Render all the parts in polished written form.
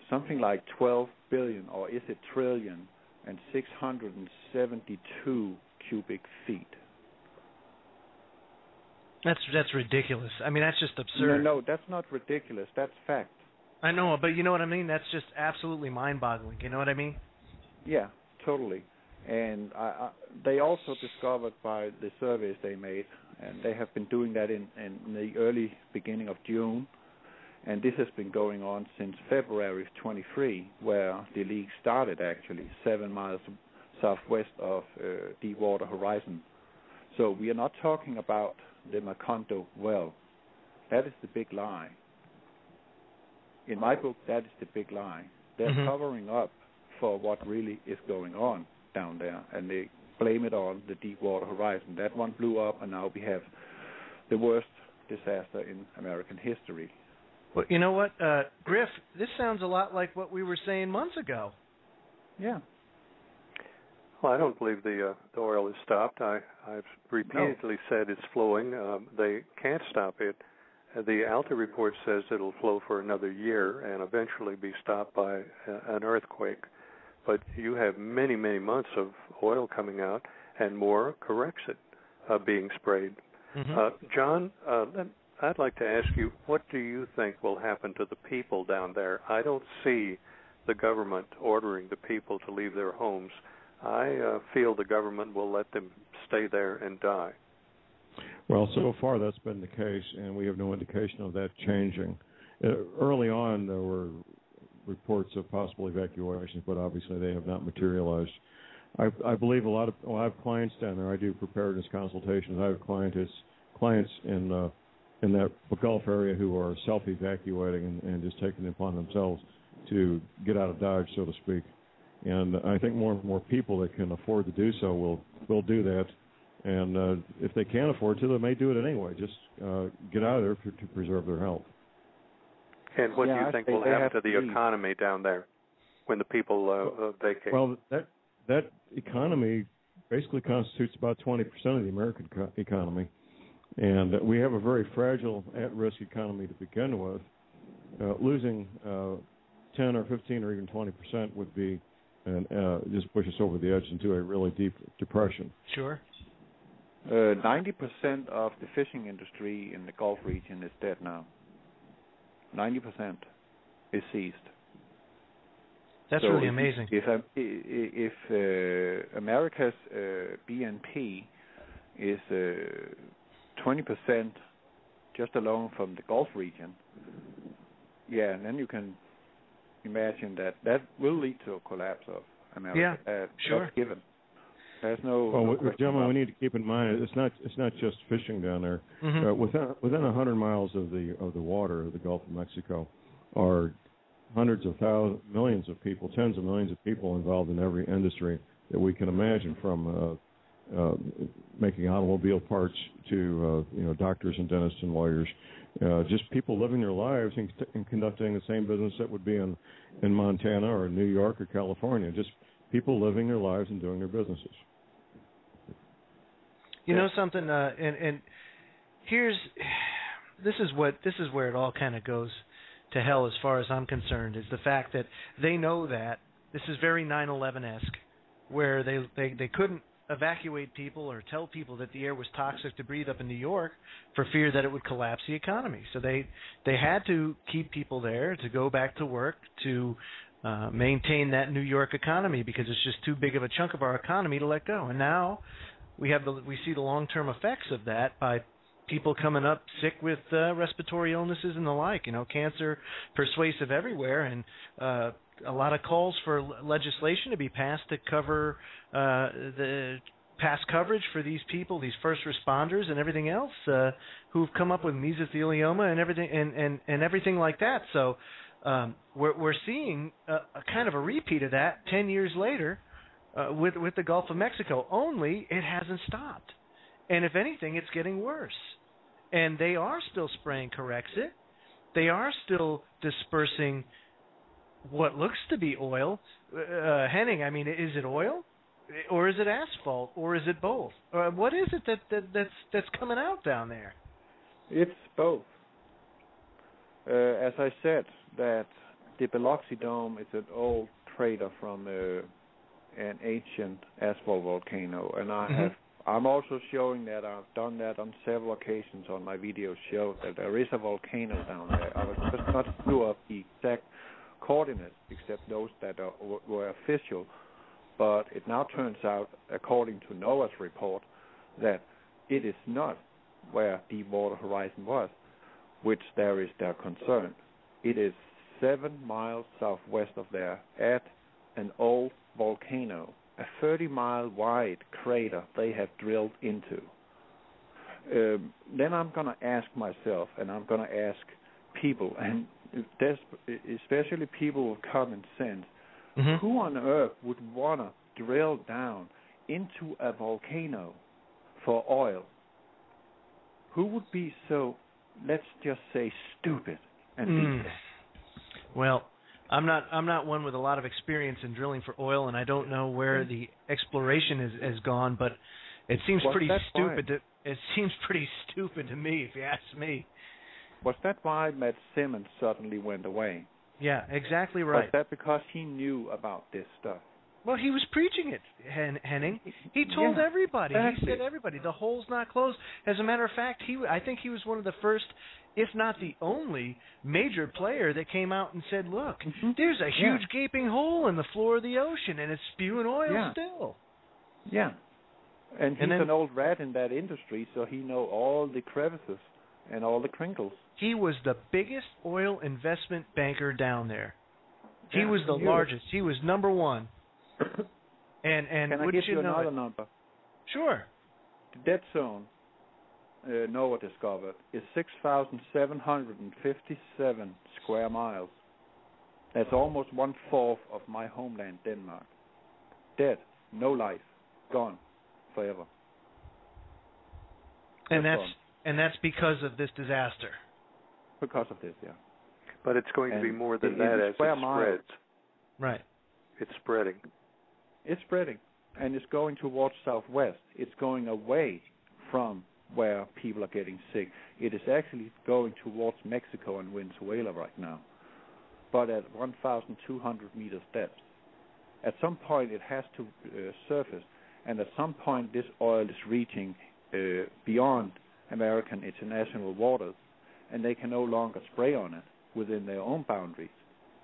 something like 12 billion, or is it trillion, and 672 cubic feet. That's ridiculous. I mean, that's just absurd. No, that's not ridiculous. That's fact. I know, but you know what I mean? That's just absolutely mind-boggling. You know what I mean? Yeah, totally. And they also discovered by the surveys they made, and they have been doing that in the early beginning of June, and this has been going on since February 23, where the leak started actually 7 miles southwest of Deepwater Horizon. So we are not talking about the Macondo well. That is the big lie. In my book, that is the big lie. They're covering up for what really is going on down there, and they blame it on the Deepwater Horizon. That one blew up, and now we have the worst disaster in American history. Well, you know what, Griff, this sounds a lot like what we were saying months ago. Yeah. Well, I don't believe the oil is stopped. I've repeatedly said it's flowing. They can't stop it. The Alta report says it'll flow for another year and eventually be stopped by an earthquake. But you have many, many months of oil coming out and more Corexit being sprayed. John, I'd like to ask you, what do you think will happen to the people down there? I don't see the government ordering the people to leave their homes. I feel the government will let them stay there and die. Well, so far that's been the case, and we have no indication of that changing. Early on, there were reports of possible evacuations, but obviously they have not materialized. I believe I have clients down there. I do preparedness consultations. I have clients in that Gulf area who are self-evacuating and just taking it upon themselves to get out of Dodge, so to speak. And I think more and more people that can afford to do so will do that. And if they can't afford to, they may do it anyway. Just get out of there to preserve their health. And what do you think will happen to the economy down there when the people vacate? Well, that economy basically constitutes about 20% of the American economy. And we have a very fragile, at-risk economy to begin with. Losing 10 or 15 or even 20% would be just push us over the edge into a really deep depression. Sure. 90% of the fishing industry in the Gulf region is dead now. 90% is seized. That's really amazing. If America's BNP is 20% just alone from the Gulf region, yeah, and then you can imagine that will lead to a collapse of America. Yeah, sure. That's given. There's no. Well, gentlemen, we need to keep in mind it's not just fishing down there. Within 100 miles of the water of the Gulf of Mexico are hundreds of thousands, millions of people, tens of millions of people involved in every industry that we can imagine, from making automobile parts to doctors and dentists and lawyers. Just people living their lives and conducting the same business that would be in Montana or New York or California. Just people living their lives and doing their businesses. You know something, and this is where it all kind of goes to hell as far as I'm concerned, is the fact that they know that this is very 9/11-esque, where they couldn't evacuate people or tell people that the air was toxic to breathe up in New York for fear that it would collapse the economy. So they had to keep people there to go back to work to maintain that New York economy, because it's just too big of a chunk of our economy to let go. And now we see the long-term effects of that by people coming up sick with respiratory illnesses and the like. Cancer pervasive everywhere, and a lot of calls for legislation to be passed to cover the past coverage for these people, these first responders, and everything else who've come up with mesothelioma and everything and everything like that. So we're seeing a kind of a repeat of that 10 years later with the Gulf of Mexico. Only it hasn't stopped, and if anything, it's getting worse. And they are still spraying Corexit. They are still dispersing what looks to be oil. Henning, I mean, is it oil, or is it asphalt, or is it both? What is it that's coming out down there? It's both. As I said, that the Biloxi Dome is an old crater from an ancient asphalt volcano, and I'm also showing that I've done that on several occasions on my videos. Show that there is a volcano down there. I was just not sure of the exact coordinates, except those that were official. But it now turns out, according to NOAA's report, that it is not where Deepwater Horizon was, which there is their concern. It is 7 miles southwest of there at an old volcano, a 30-mile wide crater they have drilled into. Then I'm going to ask myself, and I'm going to ask people, and especially people with common sense, who on earth would want to drill down into a volcano for oil? Who would be so, let's just say, stupid and do that? Well, I'm not one with a lot of experience in drilling for oil, and I don't know where the exploration has gone, but it seems pretty stupid. It seems pretty stupid to me, if you ask me. Was that why Matt Simmons suddenly went away? Yeah, exactly right. Was that because he knew about this stuff? Well, he was preaching it, Henning. He told everybody. Exactly. He said everybody. The hole's not closed. As a matter of fact, I think he was one of the first, if not the only, major player that came out and said, look, there's a huge gaping hole in the floor of the ocean, and it's spewing oil still. Yeah. And he's an old rat in that industry, so he knows all the crevices and all the crinkles. He was the biggest oil investment banker down there. He was the largest. He was number one. And can I give you another number? Sure. The dead zone NOAA discovered is 6,757 square miles. That's almost 1/4 of my homeland, Denmark. Dead, no life, gone, forever. And that's because of this disaster. Because of this, yeah. But it's going to be more than that as it spreads. Right. It's spreading. It's spreading, and it's going towards southwest. It's going away from where people are getting sick. It is actually going towards Mexico and Venezuela right now, but at 1,200 meters depth. At some point, it has to surface, and at some point, this oil is reaching beyond American international waters, and they can no longer spray on it within their own boundaries.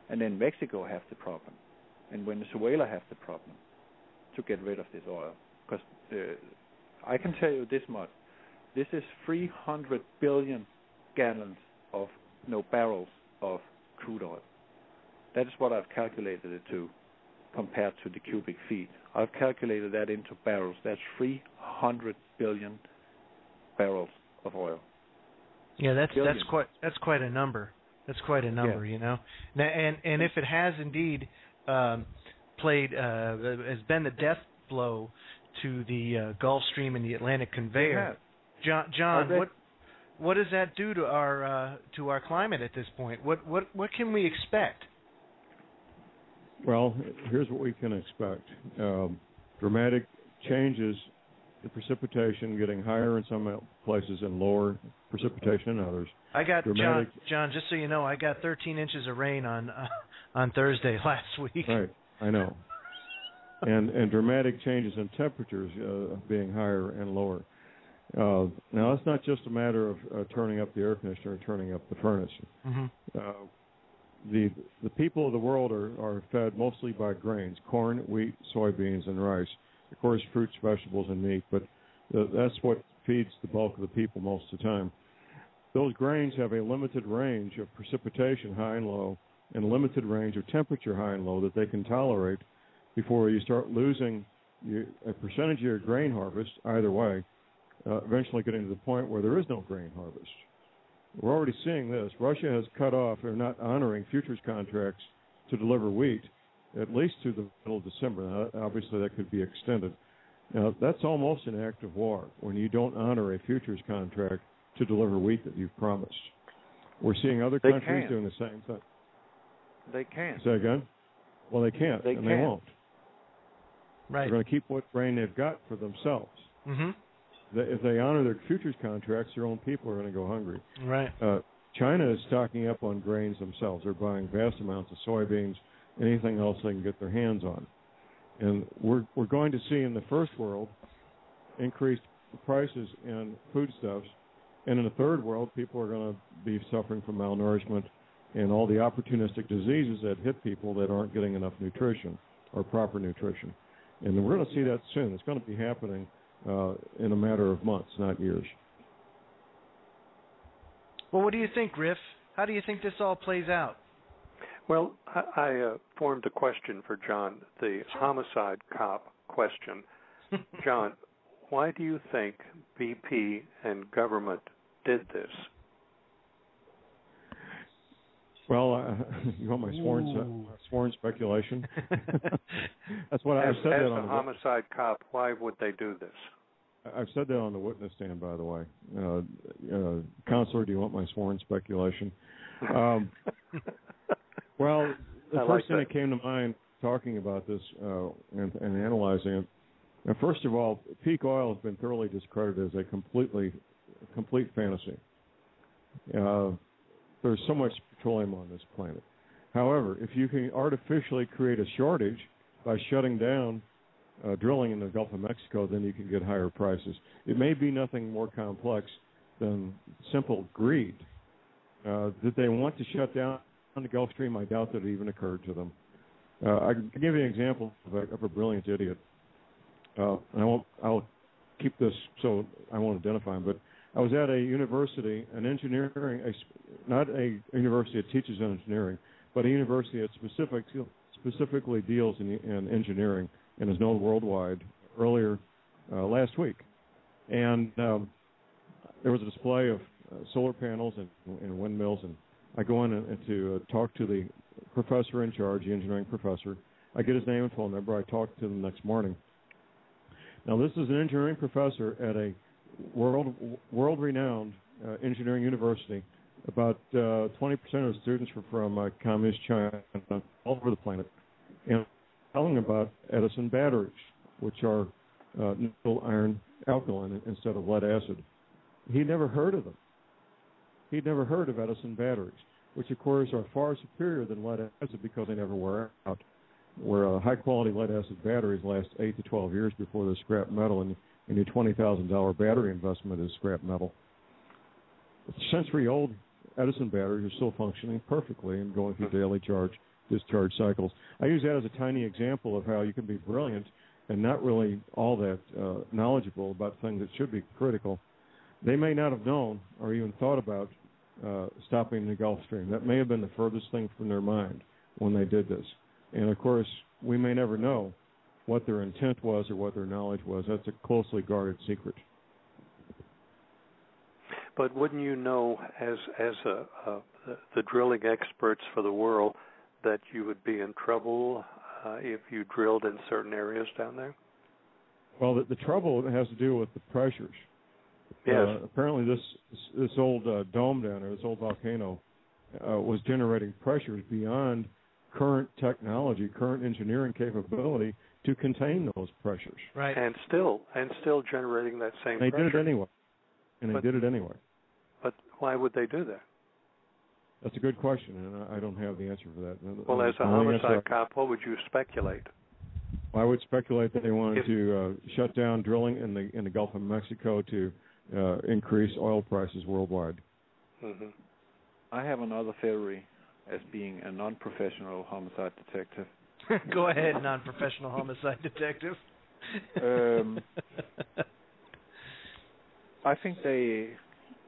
And then Mexico has the problem, and Venezuela has the problem to get rid of this oil. Because I can tell you this much: this is 300 billion gallons of barrels of crude oil. That is what I've calculated it to, compared to the cubic feet. I've calculated that into barrels. That's 300 billion barrels of oil. Yeah, that's quite a number. That's quite a number, you know. Now, and if it has indeed has been the death blow to the Gulf Stream and the Atlantic conveyor, John, what does that do to our climate at this point? What can we expect? Well, here's what we can expect: dramatic changes in precipitation, getting higher in some places and lower precipitation in others. I got John. Just so you know, I got 13 inches of rain on Thursday last week. Right, I know. and dramatic changes in temperatures being higher and lower. Now, it's not just a matter of turning up the air conditioner or turning up the furnace. The people of the world are fed mostly by grains: corn, wheat, soybeans, and rice. Of course, fruits, vegetables, and meat, but that's what feeds the bulk of the people most of the time. Those grains have a limited range of precipitation, high and low, and a limited range of temperature, high and low, that they can tolerate before you start losing a percentage of your grain harvest, either way, eventually getting to the point where there is no grain harvest. We're already seeing this. Russia has cut off, or not honoring, futures contracts to deliver wheat at least to the middle of December. Now, obviously, that could be extended. Now, that's almost an act of war when you don't honor a futures contract to deliver wheat that you've promised. We're seeing other countries doing the same thing. They can't. Say again? Well, they can't, they won't. Right. They're going to keep what grain they've got for themselves. Mm-hmm. If they honor their futures contracts, their own people are going to go hungry. Right. China is stocking up on grains themselves. They're buying vast amounts of soybeans, anything else they can get their hands on. And we're going to see in the first world increased prices in foodstuffs. And in the third world, people are going to be suffering from malnourishment and all the opportunistic diseases that hit people that aren't getting enough nutrition or proper nutrition. And we're going to see that soon. It's going to be happening in a matter of months, not years. Well, what do you think, Riff? How do you think this all plays out? Well, I formed a question for John, the homicide cop question. John, why do you think BP and government did this? Well, you want my sworn speculation? That's what I've said. As a homicide cop, why would they do this? I've said that on the witness stand, by the way. Counselor, do you want my sworn speculation? Well, the first thing that came to mind talking about this and analyzing it, now, first of all, peak oil has been thoroughly discredited as a complete fantasy. There's so much petroleum on this planet. However, if you can artificially create a shortage by shutting down drilling in the Gulf of Mexico, then you can get higher prices. It may be nothing more complex than simple greed. Did they want to shut down the Gulf Stream? I doubt that it even occurred to them. I can give you an example of a brilliant idiot. And I'll keep this so I won't identify him, but I was at a university, an engineering, not a university that teaches engineering, but a university that specifically deals in engineering and is known worldwide earlier last week. And there was a display of solar panels and windmills, and I go in to talk to the professor in charge, the engineering professor. I get his name and phone number. I talk to him the next morning. Now, this is an engineering professor at a world-renowned engineering university. About 20% of the students were from communist China, all over the planet, and telling about Edison batteries, which are nickel iron alkaline instead of lead acid. He'd never heard of them. He'd never heard of Edison batteries, which, of course, are far superior than lead acid because they never wear out. Where high-quality lead-acid batteries last 8 to 12 years before they're scrap metal, and your $20,000 battery investment is scrap metal. Century-old Edison batteries are still functioning perfectly and going through daily discharge cycles. I use that as a tiny example of how you can be brilliant and not really all that knowledgeable about things that should be critical. They may not have known or even thought about stopping the Gulf Stream. That may have been the furthest thing from their mind when they did this. And, of course, we may never know what their intent was or what their knowledge was. That's a closely guarded secret. But wouldn't you know, as the drilling experts for the world, that you would be in trouble if you drilled in certain areas down there? Well, the trouble has to do with the pressures. Yes. Apparently, this old dome down there, this old volcano, was generating pressures beyond current technology, current engineering capability to contain those pressures. Right. And still generating that same pressure. They did it anyway. But why would they do that? That's a good question, and I don't have the answer for that. Well, as a homicide cop, what would you speculate? I would speculate that they wanted to shut down drilling in the Gulf of Mexico to increase oil prices worldwide. Mm-hmm. I have another theory as being a non-professional homicide detective. Go ahead, non-professional homicide detective. I think they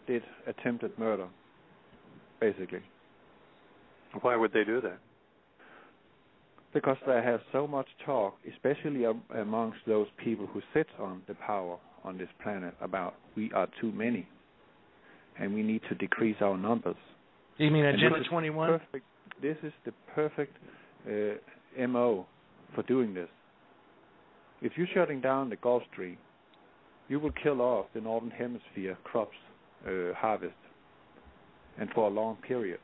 did attempted murder, basically. Why would they do that? Because there has so much talk, especially amongst those people who sit on the power on this planet, about we are too many and we need to decrease our numbers. You mean Agenda 21? This is the perfect MO for doing this. If you're shutting down the Gulf Stream, you will kill off the Northern Hemisphere crops harvest, and for a long period.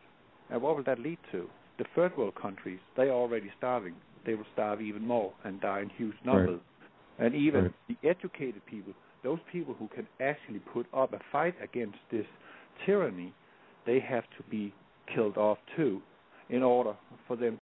And what will that lead to? The third world countries, they are already starving. They will starve even more and die in huge numbers. Right. And even the educated people, those people who can actually put up a fight against this tyranny, they have to be killed off too, in order for them